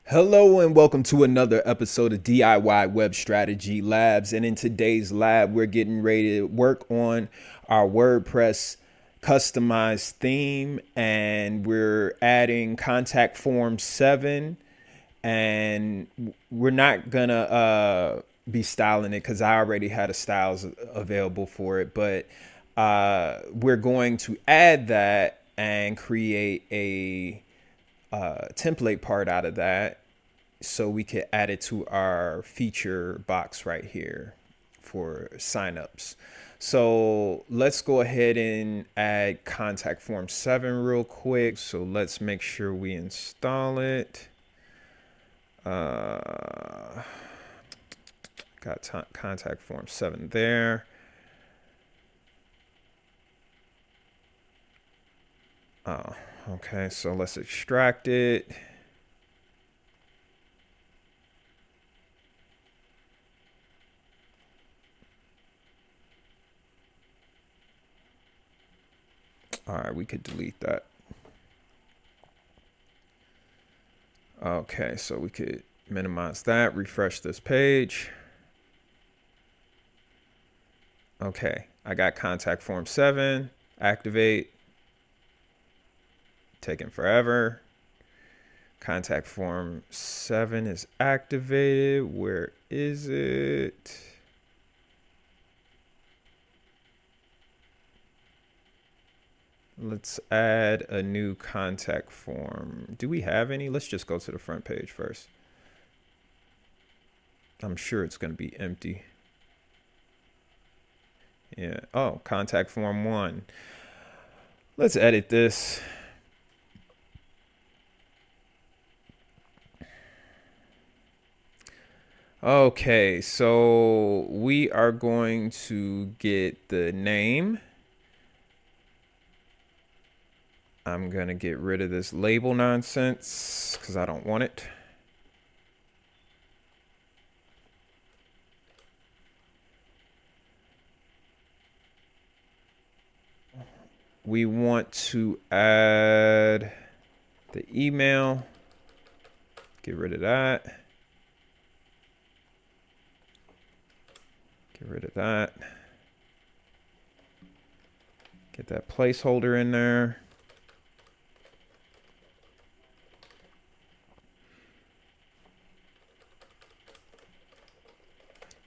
Hello and welcome to another episode of DIY Web Strategy Labs. And in today's lab, we're getting ready to work on our WordPress customized theme, and we're adding contact form 7. And we're not gonna be styling it because I already had a styles available for it, but we're going to add that and create a template part out of that so we could add it to our feature box right here for signups. So let's go ahead and add contact form 7 real quick. So let's make sure we install it. Got contact form 7 there. Oh, okay, so let's extract it. All right, we could delete that. Okay, so we could minimize that, refresh this page. Okay, I got contact form 7, activate, taking forever. Contact form 7 is activated. Where is it? Let's add a new contact form. Do we have any? Let's just go to the front page first. I'm sure it's going to be empty. Yeah. Oh, contact form 1. Let's edit this. Okay, so we are going to get the name. I'm going to get rid of this label nonsense because I don't want it. We want to add the email. Get rid of that. Get rid of that. Get that placeholder in there.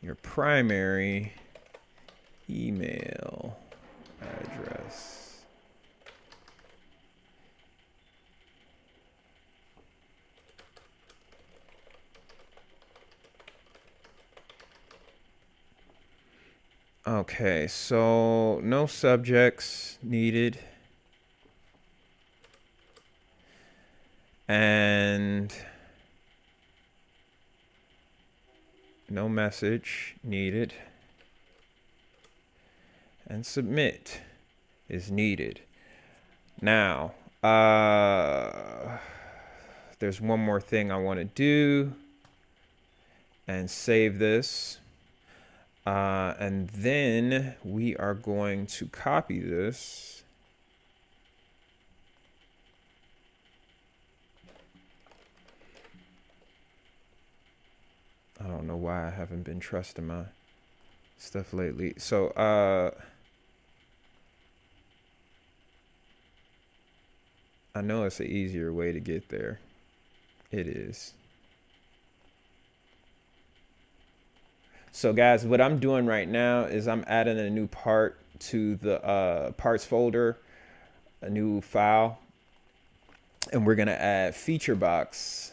Your primary email address. Okay, so no subjects needed. And no message needed. And submit is needed. Now, there's one more thing I want to do and save this. And then we are going to copy this. I don't know why I haven't been trusting my stuff lately. So, I know it's an easier way to get there. It is. So guys, what I'm doing right now is I'm adding a new part to the parts folder, a new file, and we're gonna add feature box.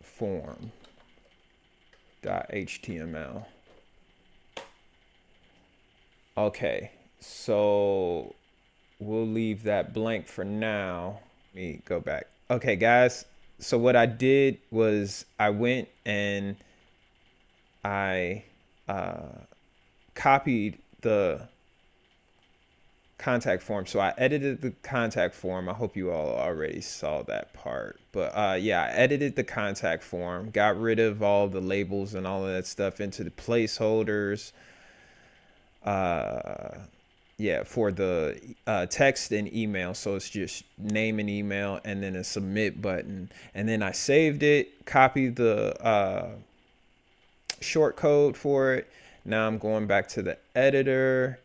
Form.html. Okay, so we'll leave that blank for now. Let me go back. Okay, guys. So what I did was I went and I copied the contact form. So I edited the contact form. I hope you all already saw that part. But yeah, I edited the contact form, got rid of all the labels and all of that stuff into the placeholders. yeah, for the text and email. So it's just name and email and then a submit button. And then I saved it, copied the short code for it. Now I'm going back to the editor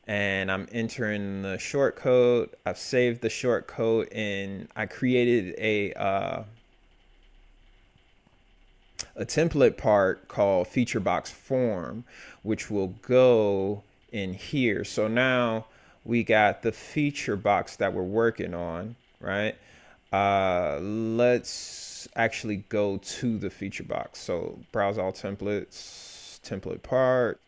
and I'm entering the short code. I've saved the short code and I created a template part called feature box form, which will go in here. So now we got the feature box that we're working on, right? Let's actually go to the feature box. So browse all templates, template part.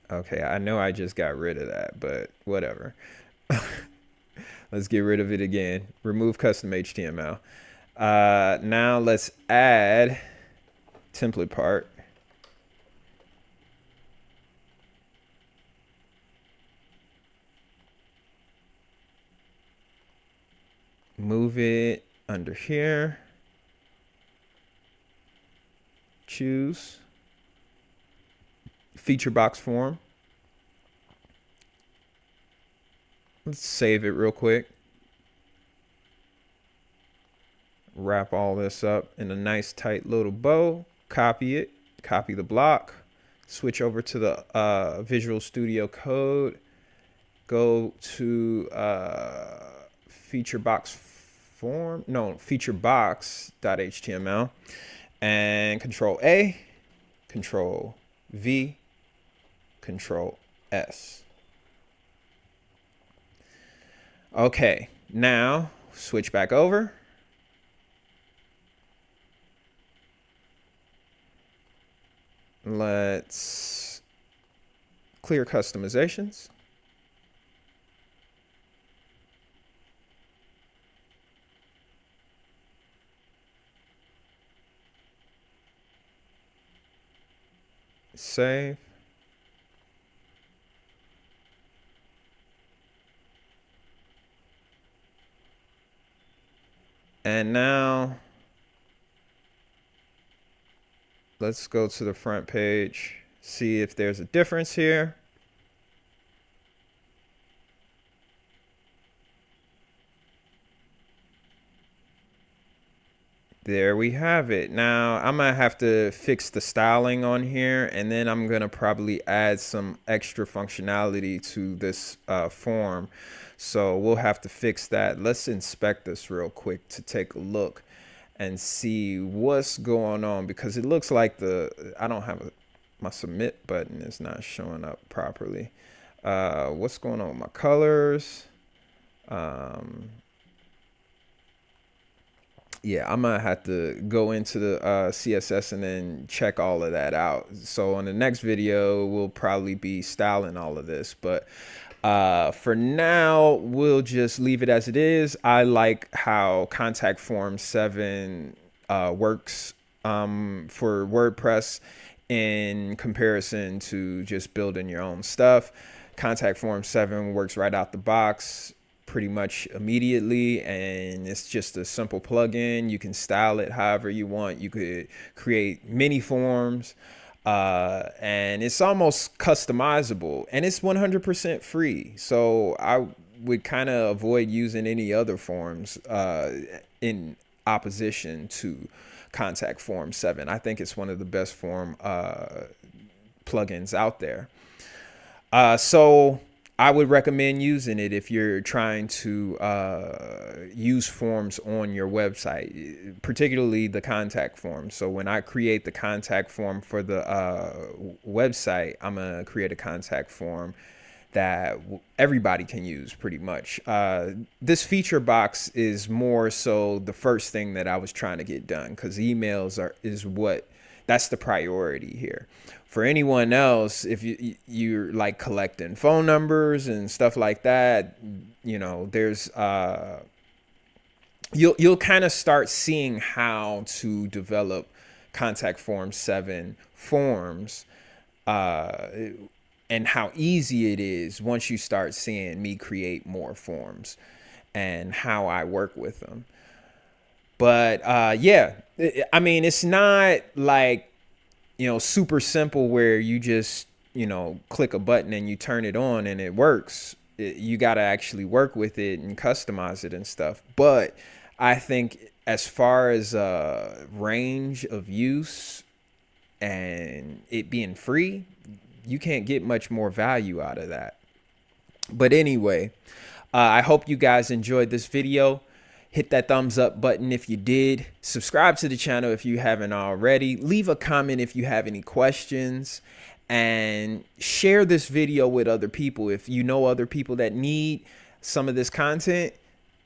Okay, I know I just got rid of that, but whatever. Let's get rid of it again. Remove custom HTML. Now let's add template part. Move it under here. Choose feature box form. Let's save it real quick. Wrap all this up in a nice tight little bow. Copy it. Copy the block. Switch over to the Visual Studio Code. Go to feature box form. No, feature box.html. And Control A, Control V, Control S. Okay, now switch back over. Let's clear customizations. Save. And now let's go to the front page, see if there's a difference here. There we have it. Now I'm gonna have to fix the styling on here, and then I'm gonna probably add some extra functionality to this form. So we'll have to fix that. Let's inspect this real quick to take a look and see what's going on, because it looks like I don't have my submit button is not showing up properly. What's going on with my colors? Yeah, I'm gonna have to go into the CSS and then check all of that out. So in the next video, we'll probably be styling all of this, but for now, we'll just leave it as it is. I like how Contact Form 7 works for WordPress in comparison to just building your own stuff. Contact Form 7 works right out the box pretty much immediately, and it's just a simple plugin. You can style it however you want. You could create mini forms, and it's almost customizable, and it's 100% free. So I would kind of avoid using any other forms in opposition to Contact Form 7. I think it's one of the best form plugins out there. So I would recommend using it if you're trying to use forms on your website, particularly the contact form. So when I create the contact form for the website, I'm going to create a contact form that everybody can use pretty much. This feature box is more so the first thing that I was trying to get done, because emails that's the priority here. For anyone else, if you're like collecting phone numbers and stuff like that, there's you'll kind of start seeing how to develop Contact Form 7 forms, and how easy it is once you start seeing me create more forms and how I work with them. But yeah, I mean, it's not like super simple where you just, click a button and you turn it on and it works. You got to actually work with it and customize it and stuff. But I think as far as range of use and it being free, you can't get much more value out of that. But anyway, I hope you guys enjoyed this video. Hit that thumbs up button if you did. Subscribe to the channel if you haven't already. Leave a comment if you have any questions. And share this video with other people. If you know other people that need some of this content,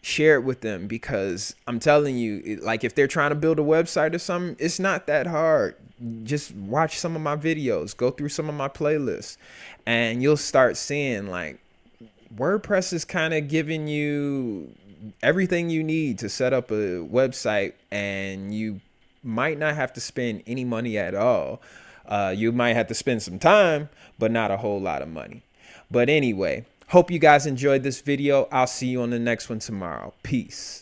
share it with them, because I'm telling you, like, if they're trying to build a website or something, it's not that hard. Just watch some of my videos, go through some of my playlists, and you'll start seeing, like, WordPress is kind of giving you everything you need to set up a website, and you might not have to spend any money at all. You might have to spend some time, but not a whole lot of money. But anyway, hope you guys enjoyed this video. I'll see you on the next one tomorrow. Peace.